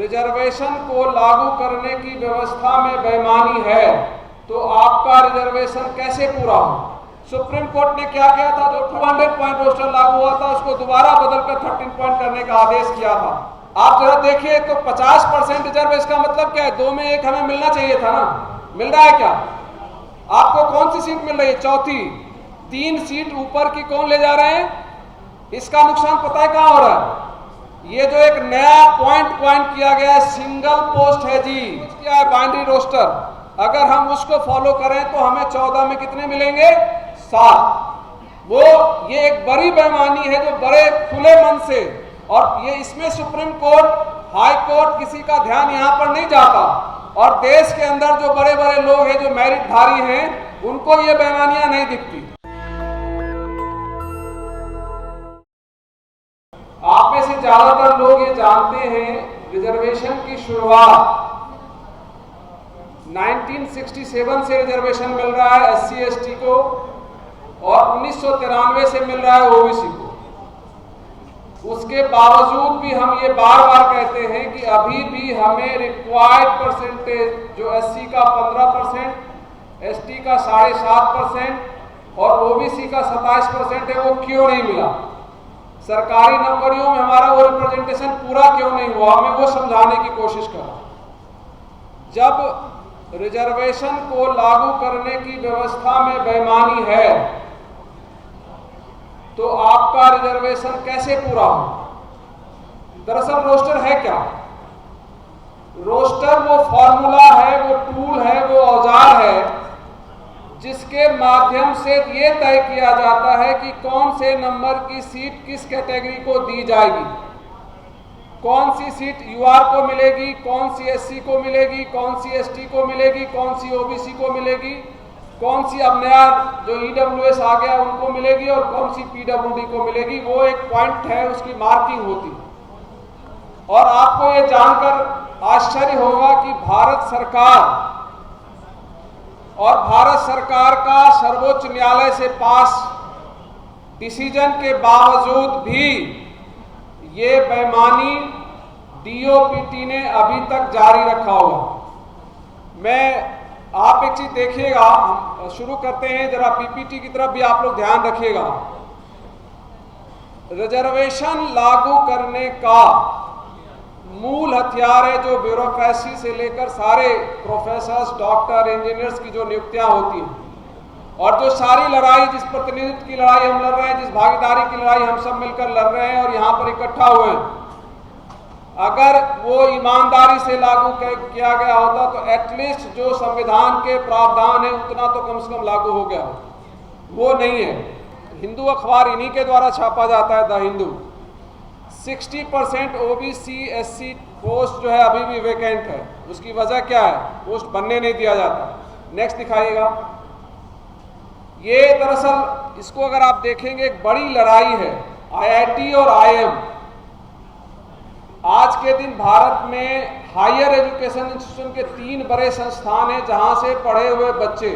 Reservation को लागू करने की व्यवस्था में बेईमानी है तो आपका रिजर्वेशन कैसे पूरा हो? सुप्रीम कोर्ट ने क्या किया था? जो 200 पॉइंट रोस्टर लागू हुआ था उसको दोबारा बदलकर 13 पॉइंट करने का आदेश किया था। आप जरा देखिए तो 50% रिजर्व, इसका मतलब क्या है? 2 में 1 हमें मिलना चाहिए था ना, मिल रहा है क्या? आपको कौन सी सीट मिल रही है? चौथी। 3 सीट ऊपर की कौन ले जा रहे हैं? इसका नुकसान पता है कहां हो रहा है? ये जो एक नया पॉइंट किया गया है, सिंगल पोस्ट है जी, क्या है? Binary roster. अगर हम उसको फॉलो करें तो हमें 14 में कितने मिलेंगे? 7। ये एक बड़ी बेईमानी है जो बड़े खुले मन से, और ये इसमें सुप्रीम कोर्ट, हाई कोर्ट, किसी का ध्यान यहां पर नहीं जाता, और देश के अंदर जो बड़े बड़े लोग हैं जो मेरिटधारी हैं उनको ये बेईमानियां नहीं दिखती। आप में से ज्यादातर लोग ये जानते हैं रिजर्वेशन की शुरुआत 1967 से रिजर्वेशन मिल रहा है SC ST को, और 1993 से मिल रहा है OBC को। उसके बावजूद भी हम ये बार बार कहते हैं कि अभी भी हमें रिक्वायर्ड परसेंटेज जो SC का 15%, ST का 7.5% और OBC का 27% है, वो क्यों नहीं मिला? सरकारी नौकरियों में हमारा वो रिप्रेजेंटेशन पूरा क्यों नहीं हुआ? मैं वो समझाने की कोशिश कर रहा हूं। जब रिजर्वेशन को लागू करने की व्यवस्था में बेईमानी है तो आपका रिजर्वेशन कैसे पूरा हो? दरअसल रोस्टर है क्या? रोस्टर वो फॉर्मूला है, वो टूल है, वो औजार है जिसके माध्यम से ये तय किया जाता है कि कौन से नंबर की सीट किस कैटेगरी को दी जाएगी, कौन सी सीट UR को मिलेगी, कौन सी SC को मिलेगी, कौन सी ST को मिलेगी, कौन सी OBC को मिलेगी, कौन सी अब नया जो EWS आ गया उनको मिलेगी, और कौन सी PWD को मिलेगी। वो एक पॉइंट है, उसकी मार्किंग होती है। और आपको ये जानकर आश्चर्य होगा कि भारत सरकार का सर्वोच्च न्यायालय से पास डिसीजन के बावजूद भी ये बेईमानी DOPT ने अभी तक जारी रखा हुआ। आप एक चीज देखिएगा, हम शुरू करते हैं, जरा PPT की तरफ भी आप लोग ध्यान रखिएगा। रिजर्वेशन लागू करने का मूल हथियार है जो ब्यूरोक्रेसी से लेकर सारे प्रोफेसर्स, डॉक्टर, इंजीनियर्स की जो नियुक्तियां होती हैं, और जो सारी लड़ाई, जिस प्रतिनिधित्व की लड़ाई हम लड़ रहे हैं, जिस भागीदारी की लड़ाई हम सब मिलकर लड़ रहे हैं और यहाँ पर इकट्ठा हुए हैं, अगर वो ईमानदारी से लागू किया गया होता तो एटलीस्ट जो संविधान के प्रावधान है उतना तो कम से कम लागू हो गया हो। वो नहीं है। हिंदू अखबार इन्हीं के द्वारा छापा जाता है, the Hindu. 60% OBC SC post जो है अभी भी वैकेंट है। उसकी वजह क्या है? पोस्ट बनने नहीं दिया जाता। नेक्स्ट दिखाइएगा। ये दरअसल इसको अगर आप देखेंगे एक बड़ी लड़ाई है IIT और IIM। आज के दिन भारत में हायर एजुकेशन इंस्टीट्यूशन के 3 बड़े संस्थान हैं जहां से पढ़े हुए बच्चे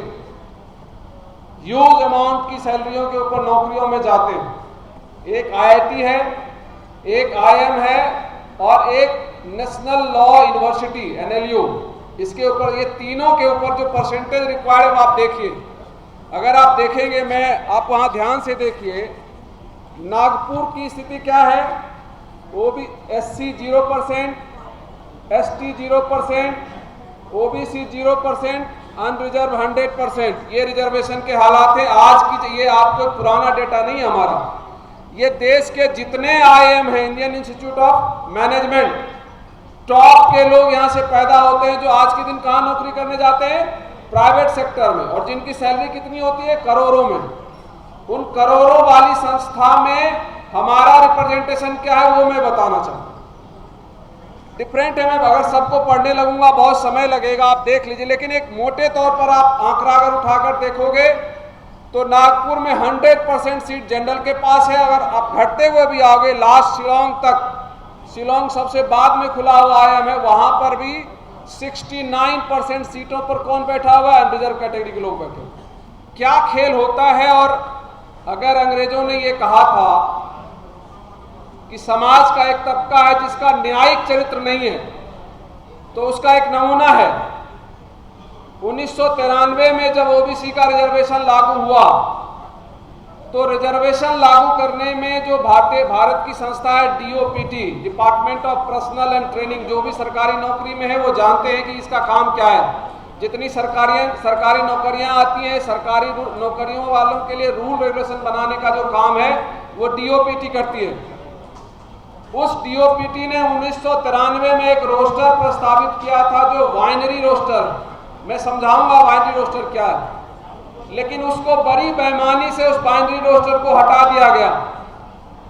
ह्यूज अमाउंट की सैलरियों के ऊपर नौकरियों में जाते हैं। एक IIT है, एक IIM है, और एक नेशनल लॉ यूनिवर्सिटी NLU। इसके ऊपर, ये तीनों के ऊपर जो परसेंटेज रिक्वायर्ड है आप देखिए। अगर आप देखेंगे, मैं आप वहां ध्यान से देखिए, नागपुर की स्थिति क्या है? SC 0%, ST 0%, OBC 0%, unreserved 100%। ये रिजर्वेशन के हालात हैं आज की। ये आपको पुराना डेटा नहीं है हमारा, ये देश के जितने IIM हैं, Indian institute of management, top के लोग यहाँ से पैदा होते हैं जो आज के दिन कहाँ नौकरी करने जाते हैं? प्राइवेट सेक्टर में, और जिनकी सैलरी कितनी होती है? करोड़ों में। उन करोड़ों वाली संस्था में हमारा रिप्रेजेंटेशन क्या है वो मैं बताना चाहूँगा। डिफरेंट है। मैं अगर सबको पढ़ने लगूंगा बहुत समय लगेगा, आप देख लीजिए। लेकिन एक मोटे तौर पर आप आंकड़ा अगर उठाकर देखोगे तो नागपुर में 100% सीट जनरल के पास है। अगर आप घटते हुए भी आओगे लास्ट शिलोंग तक, शिलोंग सबसे बाद में खुला हुआ IIM है, वहां पर भी 69% सीटों पर कौन बैठा हुआ है? अनरिजर्व कैटेगरी के लोग बैठे। क्या खेल होता है? और अगर अंग्रेजों ने ये कहा था कि समाज का एक तबका है जिसका न्यायिक चरित्र नहीं है, तो उसका एक नमूना है। 1993 में जब ओबीसी का रिजर्वेशन लागू हुआ, तो रिजर्वेशन लागू करने में जो भारत की संस्था है DOPT, department of personal and training, जो भी सरकारी नौकरी में है वो जानते हैं कि इसका काम क्या है। जितनी सरकारी नौकरियां आती हैं, सरकारी नौकरियों वालों के लिए रूल रेगुलेशन बनाने का जो काम है वो डीओपीटी करती है। उस डीओपीटी ने 1993 में एक रोस्टर प्रस्तावित किया था, जो बाइनरी रोस्टर, मैं समझाऊंगा बाइनरी रोस्टर क्या है, लेकिन उसको बड़ी बेईमानी से उस बाइनरी रोस्टर को हटा दिया गया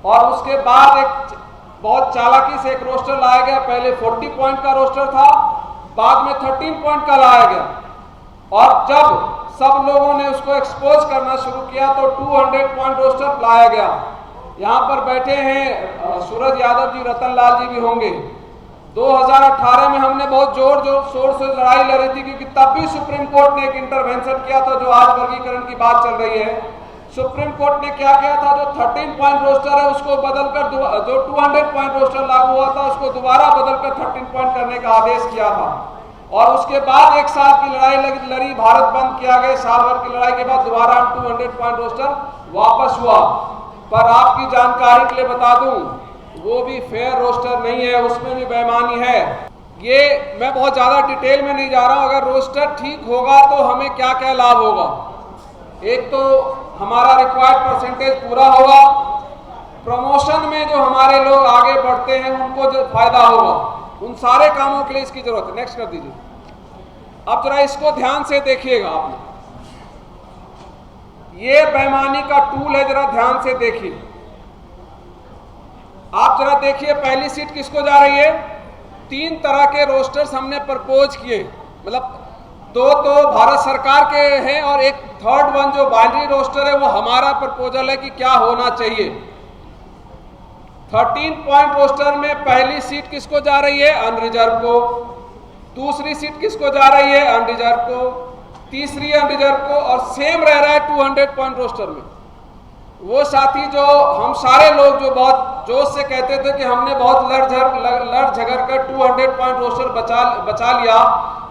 और उसके बाद एक बहुत चालाकी से एक रोस्टर लाया गया। पहले 40 पॉइंट का रोस्टर था, बाद में 13 पॉइंट का लाया गया, और जब सब लोगों ने उसको एक्सपोज करना शुरू किया तो 200 पॉइंट रोस्टर लाया गया। यहाँ पर बैठे हैं सूरज यादव जी, रतन लाल जी भी होंगे। 2018 में हमने बहुत जोर शोर से लड़ाई लड़ी थी, क्योंकि तब भी सुप्रीम कोर्ट ने एक इंटरवेंशन किया था, जो आज वर्गीकरण की बात चल रही है। सुप्रीम कोर्ट ने क्या किया था, जो 13 पॉइंट रोस्टर है उसको बदलकर, जो 200 पॉइंट रोस्टर लागू हुआ था उसको दोबारा बदलकर 13 पॉइंट करने का आदेश किया था। और उसके बाद 1 साल की लड़ाई लड़ी, भारत बंद किया गया। साल भर की लड़ाई के बाद दोबारा 200 पॉइंट रोस्टर वापस हुआ। पर आपकी जानकारी के लिए बता दूं, वो भी फेयर रोस्टर नहीं है, उसमें भी बेईमानी है। ये मैं बहुत ज्यादा डिटेल में नहीं जा रहा हूं। अगर रोस्टर ठीक होगा तो हमें क्या क्या लाभ होगा। एक तो हमारा रिक्वायर्ड परसेंटेज पूरा होगा, प्रमोशन में जो हमारे लोग आगे बढ़ते हैं उनको जो फायदा होगा, उन सारे कामों के लिए इसकी जरूरत है। नेक्स्ट कर दीजिए। अब जरा इसको ध्यान से देखिएगा आप लोग, ये बेईमानी का टूल है, जरा ध्यान से देखिए। आप जरा देखिए पहली सीट किसको जा रही है। 3 तरह के रोस्टर्स हमने प्रपोज किए, मतलब 2 तो भारत सरकार के हैं और एक थर्ड वन जो बाइनरी रोस्टर है वो हमारा प्रपोजल है कि क्या होना चाहिए। 13 पॉइंट रोस्टर में पहली सीट किसको जा रही है, अनरिजर्व को। दूसरी सीट किसको जा रही है, अनरिजर्व को। तीसरी अनरिजर्व को, और सेम रह रहा है 200 पॉइंट रोस्टर में। वो साथी जो हम सारे लोग जो बहुत जोश से कहते थे कि हमने बहुत लड़ झगड़ कर 200 पॉइंट रोस्टर बचा लिया,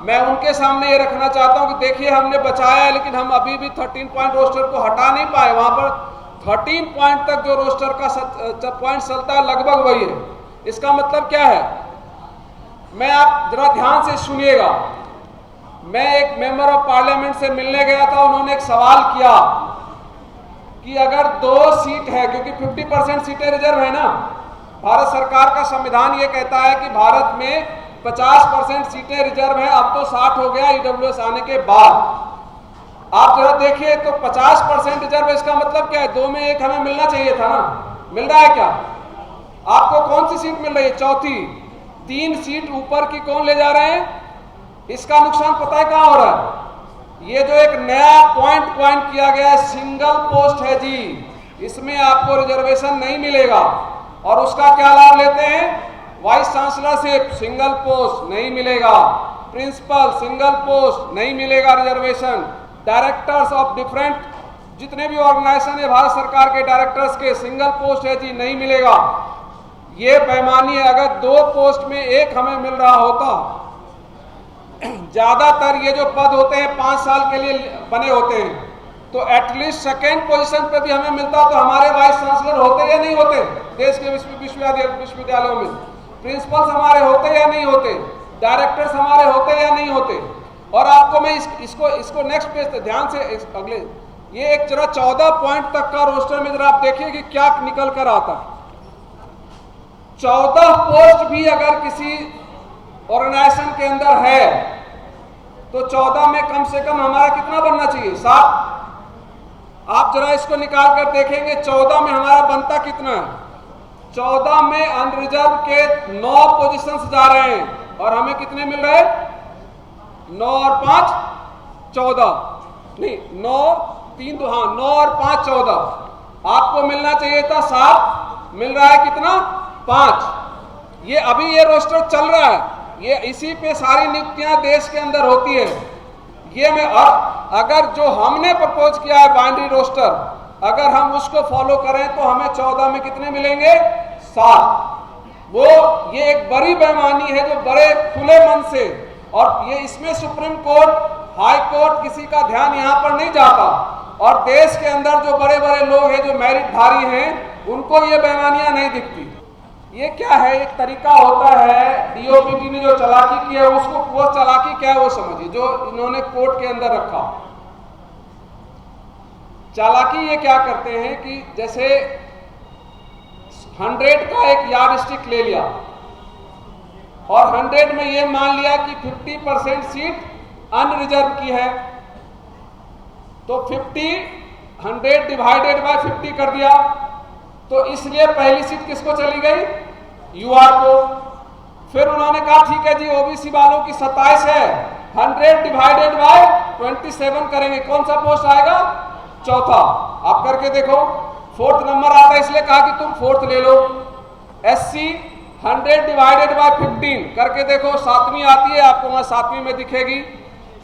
मैं उनके सामने ये रखना चाहता हूं कि देखिए हमने बचाया है, लेकिन हम अभी भी 13 पॉइंट रोस्टर को हटा नहीं पाए। वहां पर 13 पॉइंट तक जो रोस्टर का पॉइंट चलता है लगभग वही है। इसका मतलब क्या है, मैं आप जरा ध्यान से सुनिएगा। मैं एक मेंबर ऑफ पार्लियामेंट से मिलने गया था, उन्होंने एक सवाल किया कि अगर 2 सीट है, क्योंकि 50% सीटें रिजर्व है ना, भारत सरकार का संविधान ये कहता है कि भारत में 50% सीटें रिजर्व है, अब तो 60 हो गया ईडब्ल्यूएस आने के बाद। आप जरा देखिए तो 50% रिजर्व है, इसका मतलब क्या है, 2 में 1 हमें मिलना चाहिए था ना, मिल रहा है क्या? आपको कौन सी सीट मिल रही है, चौथी। 3 सीट ऊपर की कौन ले जा रहे हैं, इसका नुकसान पता है कहां हो रहा है, ये जो एक नया पॉइंट किया गया है, सिंगल पोस्ट है जी, इसमें आपको रिजर्वेशन नहीं मिलेगा। और उसका क्या लाभ लेते हैं, वाइस चांसलरशिप सिंगल पोस्ट नहीं मिलेगा, प्रिंसिपल सिंगल पोस्ट नहीं मिलेगा रिजर्वेशन, डायरेक्टर्स ऑफ डिफरेंट जितने भी ऑर्गेनाइजेशन है भारत सरकार के डायरेक्टर्स के सिंगल पोस्ट है जी, नहीं मिलेगा। ये बेईमानी है। अगर 2 पोस्ट में 1 हमें मिल रहा होता, ज्यादातर ये जो पद होते हैं 5 साल के लिए बने होते हैं, तो एटलीस्ट सेकेंड पोजीशन पे भी हमें मिलता तो हमारे वाइस चांसलर होते या नहीं होते, देश के विश्वविद्यालयों में प्रिंसिपल्स हमारे होते या नहीं होते, डायरेक्टर्स हमारे होते या नहीं होते। और आपको मैं इसको नेक्स्ट पेज पे ध्यान से अगले, ये एक जरा 14 पॉइंट तक का रोस्टर में जरा आप देखिए कि क्या निकल कर आता। 14 पोस्ट भी अगर किसी ऑर्गेनाइजेशन के अंदर है तो 14 में कम से कम हमारा कितना बनना चाहिए, 7। आप जरा इसको निकाल कर देखेंगे 14 में हमारा बनता कितना है। 14 में अनरिजर्व के 9 पोजीशंस जा रहे हैं और हमें कितने मिल रहे हैं, 9 और 5 14, नहीं 9 3 2 हाँ 9 और 5 14। आपको मिलना चाहिए था 7, मिल रहा है कितना, 5। ये अभी ये रोस्टर चल रहा है, ये इसी पे सारी नियुक्तियां देश के अंदर होती है। ये में अगर जो हमने प्रपोज किया है बाइनरी रोस्टर, अगर हम उसको फॉलो करें तो हमें 14 में कितने मिलेंगे, 7। वो ये एक बड़ी बेईमानी है जो बड़े खुले मन से, और ये इसमें सुप्रीम कोर्ट, हाई कोर्ट किसी का ध्यान यहाँ पर नहीं जाता, और देश के अंदर जो बड़े बड़े लोग हैं जो मेरिटधारी हैं उनको ये बेईमानियां नहीं दिखती। ये क्या है, एक तरीका होता है, डीओपीटी ने जो चालाकी की है उसको, वो चालाकी क्या है वो समझिए, जो इन्होंने कोर्ट के अंदर रखा। चालाकी ये क्या करते हैं कि जैसे 100 का एक यार्ड स्टिक ले लिया और 100 में ये मान लिया कि 50% सीट अनरिजर्व की है, तो 100 डिवाइडेड बाय 50 कर दिया, तो इसलिए पहली सीट किसको चली गई, यूआर को। फिर उन्होंने कहा ठीक है जी ओबीसी वालों की 27 है, 100 डिवाइडेड बाय 27 करेंगे, कौन सा पोस्ट आएगा, चौथा। आप करके देखो, 4th नंबर आता है इसलिए कहा कि तुम 4th ले लो। एससी 100 डिवाइडेड बाय 15 करके देखो, 7वीं आती है, आपको वहां 7वीं में दिखेगी।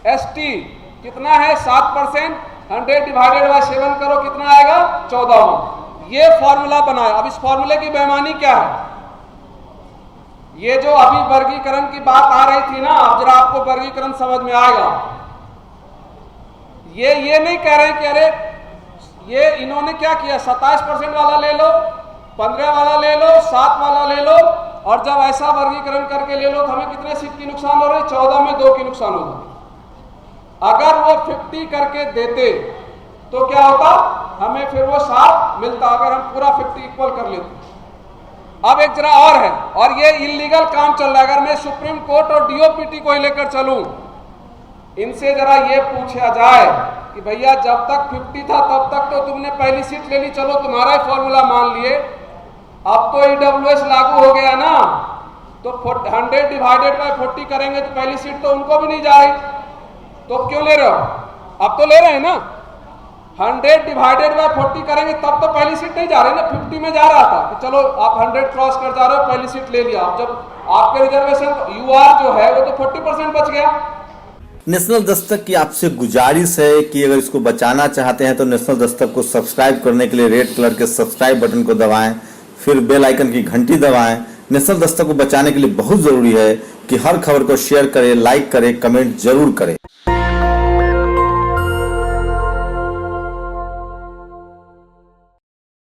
एसटी कितना है, 7%, 100 डिवाइडेड बाय 7 करो, कितना आएगा, 14वां। ये फॉर्मूला बनाया। अब इस फॉर्मूले की बेईमानी क्या है, ये जो अभी वर्गीकरण की बात आ रही थी ना, अब जरा आपको वर्गीकरण समझ में आएगा। ये नहीं कह रहे कि अरे ये इन्होंने क्या किया, 27% वाला ले लो, 15 वाला ले लो, 7 वाला ले लो, और जब ऐसा वर्गीकरण करके ले लो तो हमें कितने सीट की नुकसान हो रही, 14 में 2 की नुकसान हो रही। अगर वो 50 करके देते तो क्या होता, हमें फिर वो 7 मिलता, अगर हम पूरा 50 इक्वल कर लेते। अब एक जरा और है, और ये इलीगल काम चल रहा है। अगर मैं सुप्रीम कोर्ट और डीओपीटी को ही लेकर चलूं, इनसे जरा ये पूछा जाए कि भैया जब तक 50 था तब तक तो तुमने पहली सीट ले ली, चलो तुम्हारा ही फॉर्मूला मान लिए, अब तो ईडब्ल्यूएस लागू हो गया ना, तो 100 डिवाइडेड बाय 40 करेंगे तो पहली सीट तो उनको भी नहीं जा रही, तो क्यों ले रहे हो, अब तो ले रहे हैं ना। 100 डिवाइडेड बाय 40 करेंगे तब तो पहली सीट नहीं जा रही ना, 50 में जा रहा था कि चलो आप 100 क्रॉस कर जा रहे हो, पहली सीट ले लिया। अब जब आपके रिजर्वेशन यूआर जो है वो तो 40% बच गया। नेशनल दस्तक की आपसे गुजारिश है कि अगर इसको बचाना चाहते हैं तो नेशनल दस्तक को सब्सक्राइब करने के लिए रेड कलर के सब्सक्राइब बटन को दबाएं, फिर बेल आइकन की घंटी दबाएं। नेशनल दस्तक को बचाने के लिए बहुत जरूरी है कि हर खबर को शेयर करें, लाइक करें, कमेंट जरूर करें।